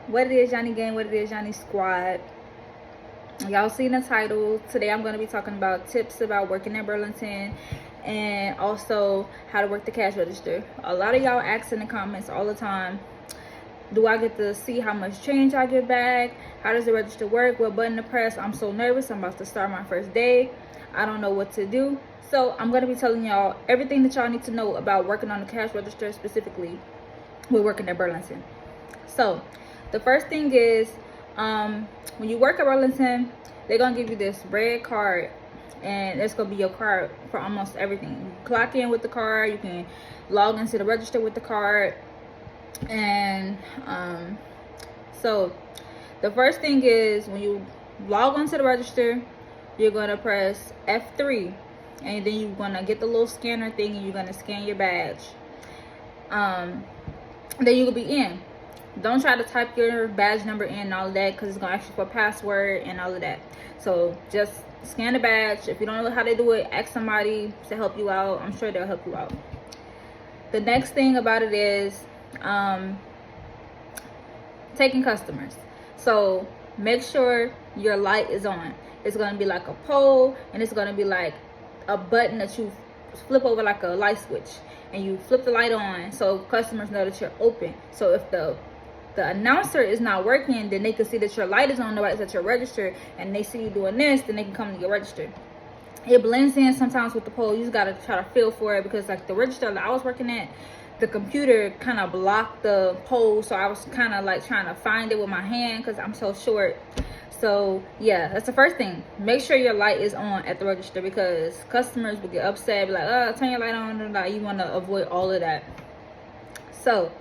What it is, Yani Gang, what it is, Yani Squad. Y'all seen the title. Today I'm going to be talking about tips about working at Burlington and also how to work the cash register. A lot of y'all ask in the comments all the time, do I get to see how much change I get back? How does the register work? What button to press? I'm so nervous. I'm about to start my first day. I don't know what to do. So I'm going to be telling y'all everything that y'all need to know about working on the cash register, specifically with working at Burlington. So the first thing is, when you work at Burlington, they're gonna give you this red card, and it's gonna be your card for almost everything. You clock in with the card, you can log into the register with the card, and so the first thing is, when you log onto the register, you're gonna press F3, and then you're gonna get the little scanner thing, and you're gonna scan your badge. Then you'll be in. Don't try to type your badge number in and all of that, because it's gonna ask you for a password and all of that. So just scan the badge. If you don't know how to do it, ask somebody to help you out. I'm sure they'll help you out. The next thing about it is taking customers. So make sure your light is on. It's gonna be like a pole, and it's gonna be like a button that you flip over like a light switch, and you flip the light on so customers know that you're open. So if the announcer is not working, then they can see that your light is on, the lights at your register, and they see you doing this, then they can come to your register. It blends in sometimes with the pole. You just gotta try to feel for it, because like the register that I was working at, the computer kind of blocked the pole, so I was kind of like trying to find it with my hand because I'm so short. So yeah, that's the first thing. Make sure your light is on at the register, because customers will get upset, be like, oh, turn your light on. You want to avoid all of that. So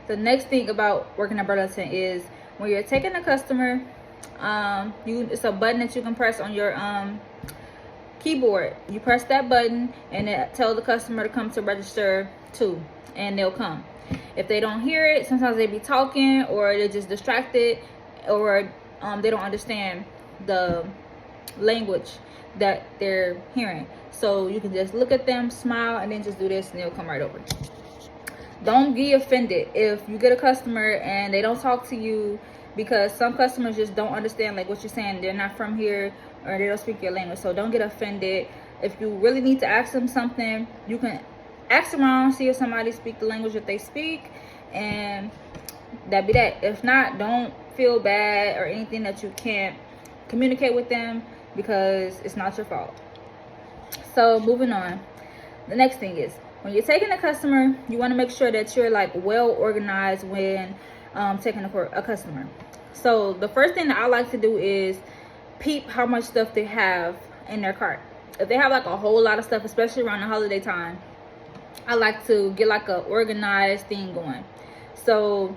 the next thing about working at Burlington is, when you're taking a customer, it's a button that you can press on your keyboard. You press that button, and it tells the customer to come to register 2, and they'll come. If they don't hear it, sometimes they be talking, or they're just distracted, or they don't understand the language that they're hearing. So you can just look at them, smile, and then just do this, and they'll come right over. Don't be offended if you get a customer and they don't talk to you, because some customers just don't understand like what you're saying. They're not from here, or they don't speak your language. So don't get offended. If you really need to ask them something, you can ask around, see if somebody speaks the language that they speak, and that be that. If not, don't feel bad or anything that you can't communicate with them, because it's not your fault. So moving on, the next thing is, when you're taking a customer, you want to make sure that you're like well organized when taking a customer. So the first thing that I like to do is peep how much stuff they have in their cart. If they have like a whole lot of stuff, especially around the holiday time, I like to get like a organized thing going. So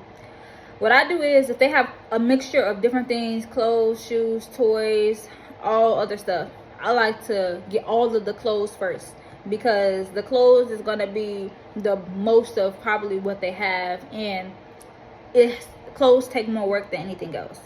what I do is, if they have a mixture of different things, clothes, shoes, toys, all other stuff, I like to get all of the clothes first, because the clothes is going to be the most of probably what they have, and clothes take more work than anything else.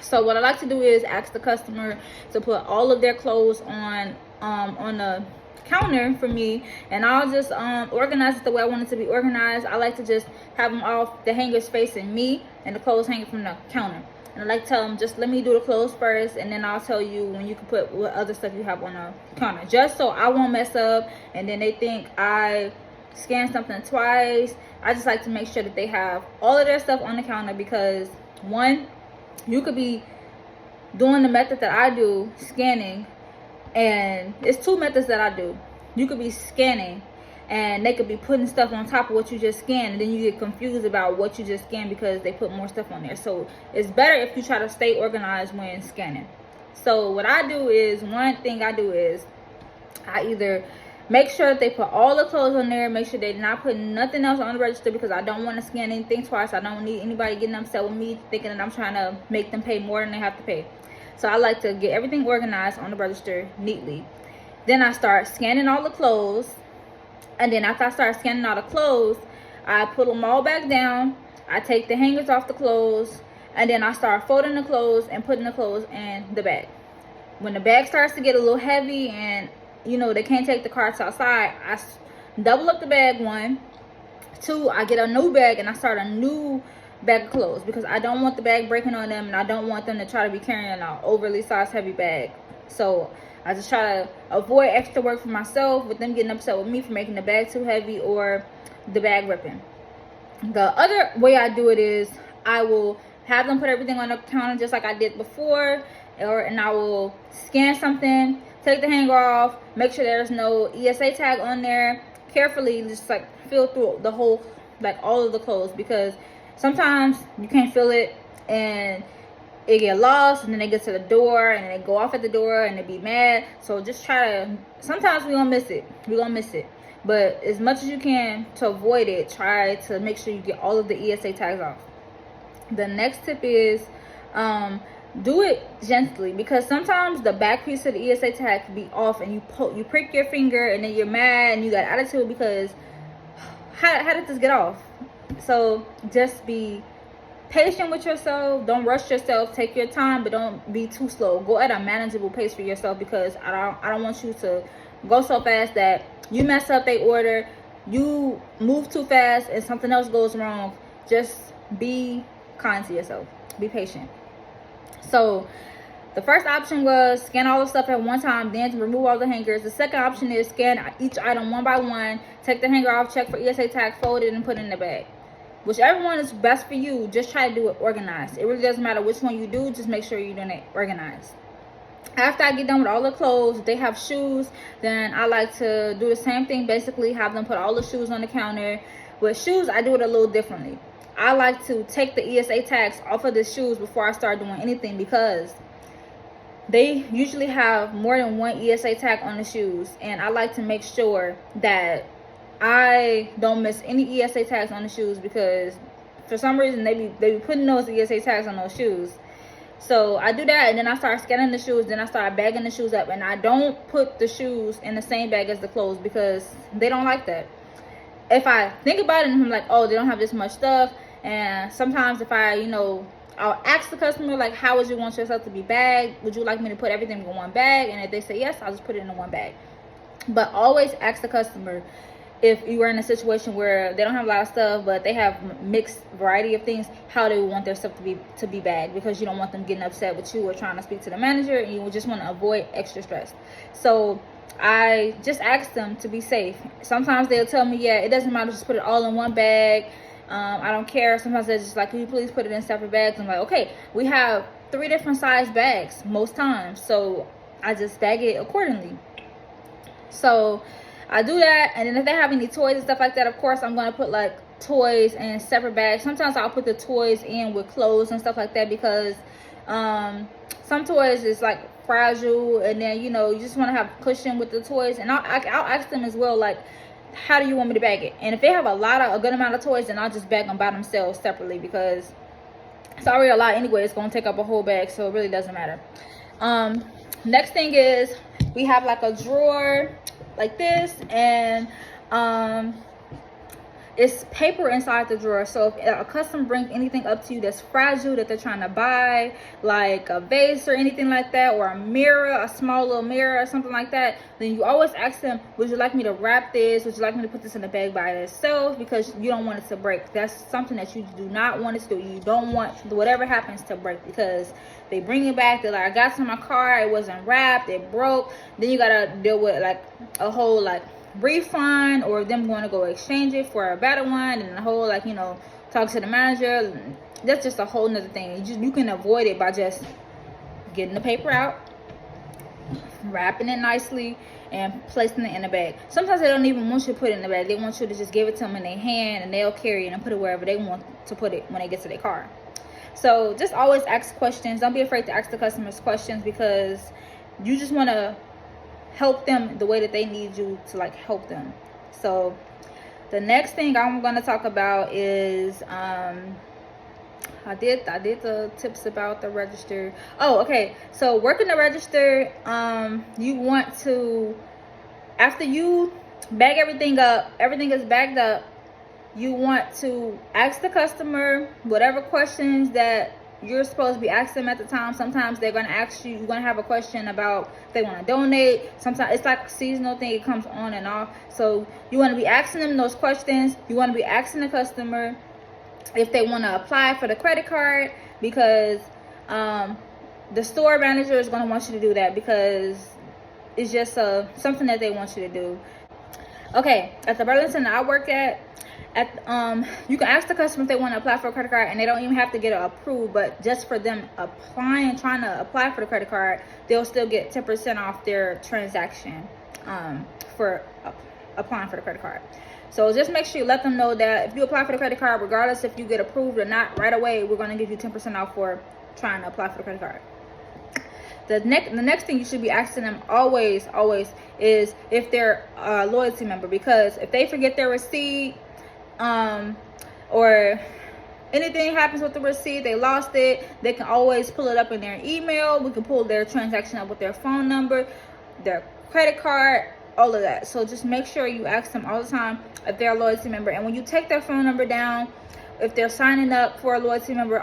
So what I like to do is ask the customer to put all of their clothes on the counter for me, and I'll just organize it the way I want it to be organized. I like to just have them off the hangers facing me, and the clothes hanging from the counter. And I like to tell them, just let me do the clothes first, and then I'll tell you when you can put what other stuff you have on the counter, just so I won't mess up and then they think I scanned something twice. I just like to make sure that they have all of their stuff on the counter, because one, you could be doing the method that I do, scanning, and it's 2 methods that I do. You could be scanning, and they could be putting stuff on top of what you just scanned, and then you get confused about what you just scanned because they put more stuff on there. So it's better if you try to stay organized when scanning. So what I do is, one thing I do is, I either make sure that they put all the clothes on there, make sure they're not putting nothing else on the register, because I don't want to scan anything twice. I don't need anybody getting upset with me thinking that I'm trying to make them pay more than they have to pay. So I like to get everything organized on the register neatly. Then I start scanning all the clothes. And then after I start scanning all the clothes, I put them all back down. I take the hangers off the clothes, and then I start folding the clothes and putting the clothes in the bag. When the bag starts to get a little heavy and they can't take the carts outside, I double up the bag, 1. 2, I get a new bag and I start a new bag of clothes, because I don't want the bag breaking on them, and I don't want them to try to be carrying an overly sized heavy bag. So I just try to avoid extra work for myself with them getting upset with me for making the bag too heavy or the bag ripping. The other way I do it is I will have them put everything on the counter just like I did before, and I will scan something, take the hanger off, make sure there's no ESA tag on there, carefully just like feel through the whole, like all of the clothes, because sometimes you can't feel it and it get lost, and then they get to the door and they go off at the door and they be mad. So just try to, sometimes we're gonna miss it, but as much as you can to avoid it, try to make sure you get all of the ESA tags off. The next tip is do it gently, because sometimes the back piece of the ESA tag can be off, and you prick your finger and then you're mad and you got attitude because how did this get off? So just be patient with yourself. Don't rush yourself. Take your time, but don't be too slow. Go at a manageable pace for yourself, because I don't want you to go so fast that you mess up a order, you move too fast and something else goes wrong. Just be kind to yourself. Be patient. So the first option was scan all the stuff at one time, then remove all the hangers. The second option is scan each item one by one, take the hanger off, check for ESA tag, fold it, and put it in the bag. Whichever one is best for you, just try to do it organized. It really doesn't matter which one you do, just make sure you're doing it organized. After I get done with all the clothes, if they have shoes, then I like to do the same thing, basically have them put all the shoes on the counter. With shoes, I do it a little differently. I like to take the ESA tags off of the shoes before I start doing anything, because they usually have more than one ESA tag on the shoes, and I like to make sure that I don't miss any ESA tags on the shoes, because for some reason they be putting those ESA tags on those shoes. So I do that, and then I start scanning the shoes, then I start bagging the shoes up, and I don't put the shoes in the same bag as the clothes, because they don't like that. If I think about it and I'm like, oh, they don't have this much stuff, and sometimes if I'll ask the customer, like, how would you want yourself to be bagged? Would you like me to put everything in one bag? And if they say yes, I'll just put it in one bag. But always ask the customer, if you are in a situation where they don't have a lot of stuff, but they have mixed variety of things, how they want their stuff to be bagged, because you don't want them getting upset with you or trying to speak to the manager, and you just want to avoid extra stress. So I just ask them to be safe. Sometimes they'll tell me, yeah, it doesn't matter, just put it all in one bag. I don't care. Sometimes they're just like, can you please put it in separate bags? I'm like, okay, we have 3 different size bags most times, so I just bag it accordingly. So I do that, and then if they have any toys and stuff like that, of course I'm going to put like toys in separate bags. Sometimes I'll put the toys in with clothes and stuff like that, because some toys is like fragile, and then you just want to have cushion with the toys. And I'll ask them as well, like, how do you want me to bag it? And if they have a good amount of toys, then I'll just bag them by themselves separately, because it's already a lot anyway. It's going to take up a whole bag, so it really doesn't matter. Next thing is, we have like a drawer like this, and it's paper inside the drawer. So if a customer brings anything up to you that's fragile, that they're trying to buy, like a vase or anything like that, or a mirror, a small little mirror or something like that, then you always ask them, would you like me to wrap this? Would you like me to put this in a bag by itself? Because you don't want it to break. That's something that you do not want it to do. You don't want whatever happens to break, because they bring it back, they're like, I got to my car, it wasn't wrapped, it broke. Then you gotta deal with like a whole like refund, or them going to go exchange it for a better one, and the whole like talk to the manager. That's just a whole nother thing. You can avoid it by just getting the paper out, wrapping it nicely, and placing it in a bag. Sometimes they don't even want you to put it in the bag. They want you to just give it to them in their hand, and they'll carry it and put it wherever they want to put it when they get to their car. So just always ask questions. Don't be afraid to ask the customers questions, because you just want to help them the way that they need you to like help them. So the next thing I'm going to talk about is I did the tips about the register. Oh, okay. So working the register, you want to, after you bag everything up, everything is bagged up, you want to ask the customer whatever questions that you're supposed to be asking them at the time. Sometimes they're going to ask you, you're going to have a question about if they want to donate. Sometimes it's like a seasonal thing, it comes on and off. So you want to be asking them those questions. You want to be asking the customer if they want to apply for the credit card, because the store manager is going to want you to do that, because it's just something that they want you to do. Okay, at the Burlington that I work at you can ask the customer if they want to apply for a credit card, and they don't even have to get it approved, but just for them trying to apply for the credit card, they'll still get 10% off their transaction for applying for the credit card. So just make sure you let them know that if you apply for the credit card, regardless if you get approved or not right away, we're going to give you 10% off for trying to apply for the credit card. The next thing you should be asking them always is if they're a loyalty member, because if they forget their receipt, or anything happens with the receipt, they lost it, they can always pull it up in their email. We can pull their transaction up with their phone number, their credit card, all of that. So just make sure you ask them all the time if they're a loyalty member. And when you take their phone number down, if they're signing up for a loyalty member,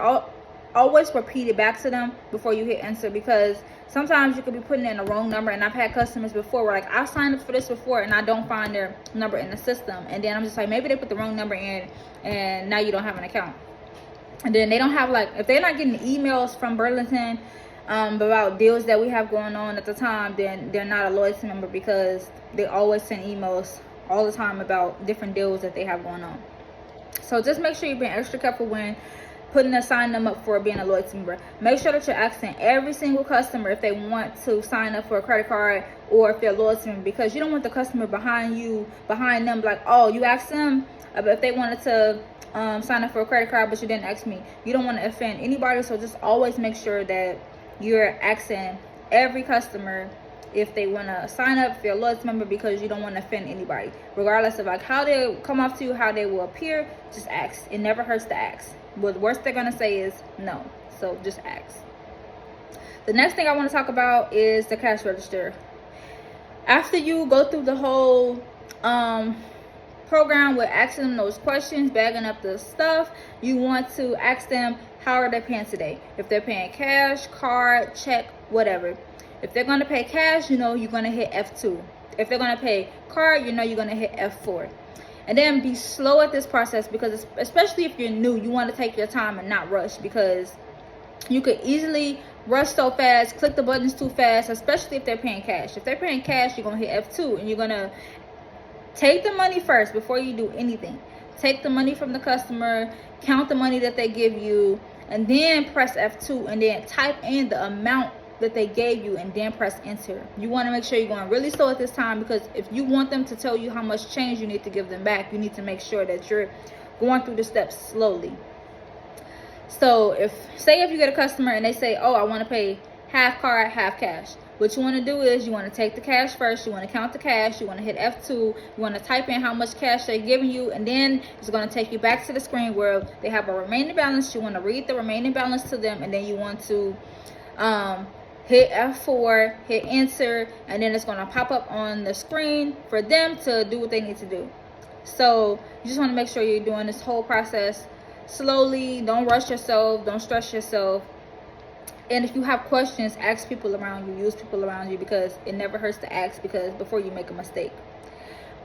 always repeat it back to them before you hit enter, because sometimes you could be putting in the wrong number. And I've had customers before where, like, I signed up for this before and I don't find their number in the system, and then I'm just like, maybe they put the wrong number in and now you don't have an account. And then they don't have, like, if they're not getting emails from Burlington about deals that we have going on at the time, then they're not a loyalty member, because they always send emails all the time about different deals that they have going on. So just make sure you're being extra careful when sign them up for being a loyalty member. Make sure that you're asking every single customer if they want to sign up for a credit card or if they're a loyalty member, because you don't want the customer behind them like, oh, you asked them if they wanted to sign up for a credit card, but you didn't ask me. You don't want to offend anybody, so just always make sure that you're asking every customer if they want to sign up for a loyalty member, because you don't want to offend anybody, regardless of, like, how they come off to you, how they will appear. Just ask. It never hurts to ask. But the worst they're going to say is no. So just ask. The next thing I want to talk about is the cash register. After you go through the whole program with asking them those questions, bagging up the stuff, you want to ask them, how are they paying today? If they're paying cash, card, check, whatever. If they're going to pay cash, you know you're going to hit F2. If they're going to pay card, you know you're going to hit F4. And then be slow at this process, because especially if you're new, you want to take your time and not rush, because you could easily rush so fast, click the buttons too fast, especially if they're paying cash. If they're paying cash, you're going to hit F2, and you're going to take the money first before you do anything. Take the money from the customer, count the money that they give you, and then press F2, and then type in the amount that they gave you, and then press enter. You want to make sure you're going really slow at this time, because if you want them to tell you how much change you need to give them back, you need to make sure that you're going through the steps slowly. So if you get a customer and they say, oh, I want to pay half card, half cash, what you want to do is you want to take the cash first, you want to count the cash, you want to hit F2, you want to type in how much cash they're giving you, and then it's going to take you back to the screen where they have a remaining balance. You want to read the remaining balance to them, and then you want to hit F4, hit enter, and then it's going to pop up on the screen for them to do what they need to do. So you just want to make sure you're doing this whole process slowly. Don't rush yourself, don't stress yourself. And if you have questions, ask people around you, use people around you, because it never hurts to ask, because before you make a mistake.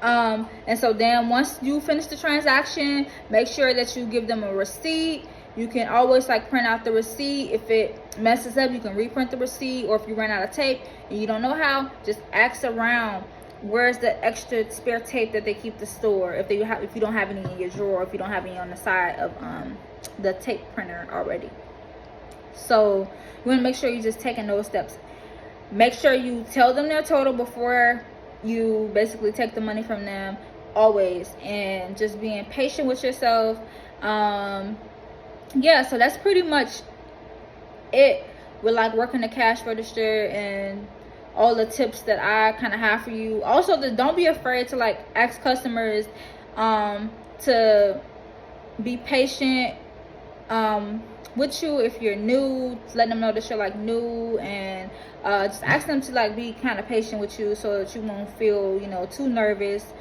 And so then once you finish the transaction, make sure that you give them a receipt. You can always, like, print out the receipt. If it messes up, you can reprint the receipt, or if you run out of tape and you don't know how, just ask around, where's the extra spare tape that they keep the store, if you don't have any in your drawer, if you don't have any on the side of the tape printer already. So you want to make sure you're just taking those steps. Make sure you tell them their total before you basically take the money from them, always, and just being patient with yourself. Yeah, so that's pretty much it with, like, working the cash register and all the tips that I kind of have for you. Also, don't be afraid to, like, ask customers to be patient with you if you're new. Let them know that you're, like, new, and just ask them to, like, be kind of patient with you so that you won't feel, too nervous.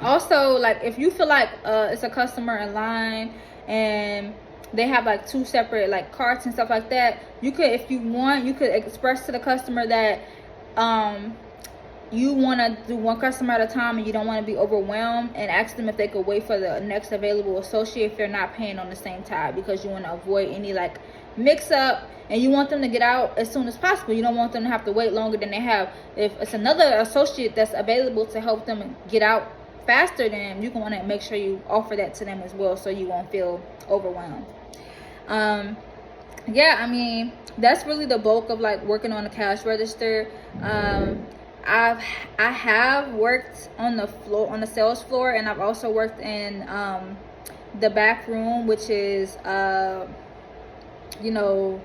Also, like, if you feel like it's a customer in line and they have, like, two separate, like, carts and stuff like that, you could, if you want, you could express to the customer that you want to do one customer at a time and you don't want to be overwhelmed, and ask them if they could wait for the next available associate if they're not paying on the same tab, because you want to avoid any like mix up, and you want them to get out as soon as possible. You don't want them to have to wait longer than they have. If it's another associate that's available to help them get out faster, then you can want to make sure you offer that to them as well, so you won't feel overwhelmed. Yeah, I mean, that's really the bulk of like working on the cash register. I have worked on the floor, on the sales floor, and I've also worked in the back room, which is you know,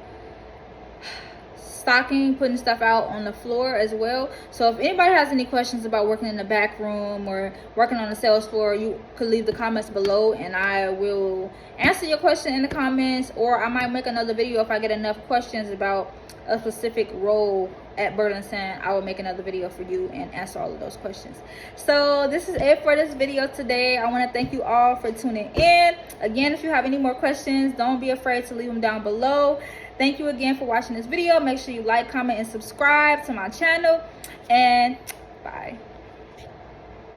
stocking, putting stuff out on the floor as well. So if anybody has any questions about working in the back room or working on the sales floor, you could leave the comments below and I will answer your question in the comments, or I might make another video if I get enough questions about a specific role at Burlington. I will make another video for you and answer all of those questions. So this is it for this video today. I want to thank you all for tuning in. Again, if you have any more questions, don't be afraid to leave them down below. Thank you again for watching this video. Make sure you like, comment, and subscribe to my channel, and bye.